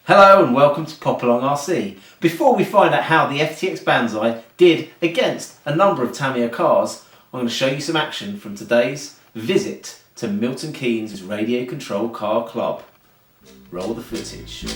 Hello and welcome to Pop Along RC. Before we find out how the FTX Banzai did against a number of Tamiya cars, I'm going to show you some action from today's visit to Milton Keynes' Radio Control Car Club. Roll the footage.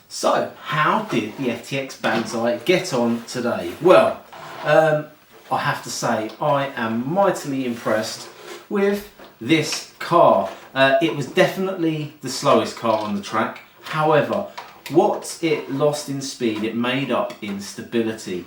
So, how did the FTX Banzai get on today? Well, I have to say I am mightily impressed with this car. It was definitely the slowest car on the track. However, what it lost in speed, it made up in stability.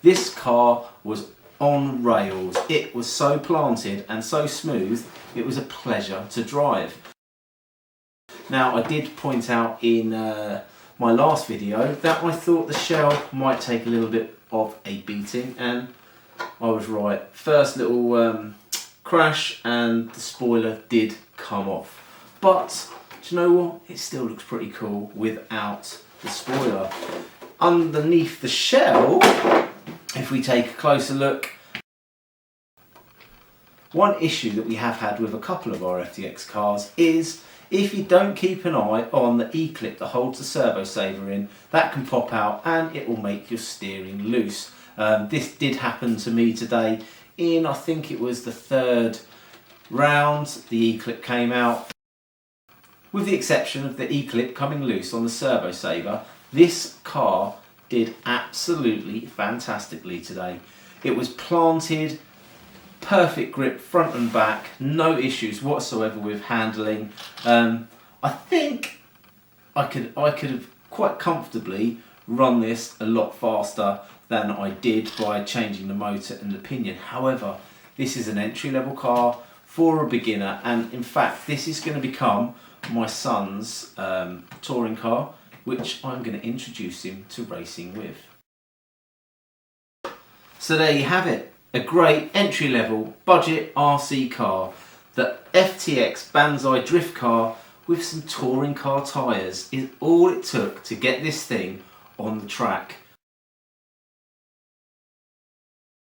This car was on rails. It was so planted and so smooth, it was a pleasure to drive. Now, I did point out in my last video that I thought the shell might take a little bit of a beating, and I was right. First little crash and the spoiler did come off. But, do you know what? It still looks pretty cool without the spoiler. Underneath the shell, if we take a closer look, one issue that we have had with a couple of our FTX cars is if you don't keep an eye on the E-clip that holds the servo saver in, that can pop out and it will make your steering loose. This did happen to me today in, I think it was the third round, the E-clip came out. With the exception of the E-clip coming loose on the servo saver, this car did absolutely fantastically today. It was planted, perfect grip front and back, no issues whatsoever with handling. I think I could have quite comfortably run this a lot faster than I did by changing the motor and the pinion. However, this is an entry-level car for a beginner, and in fact this is going to become my son's touring car, which I'm going to introduce him to racing with. So there you have it, a great entry-level budget RC car, the FTX Banzai drift car with some touring car tyres is all it took to get this thing on the track.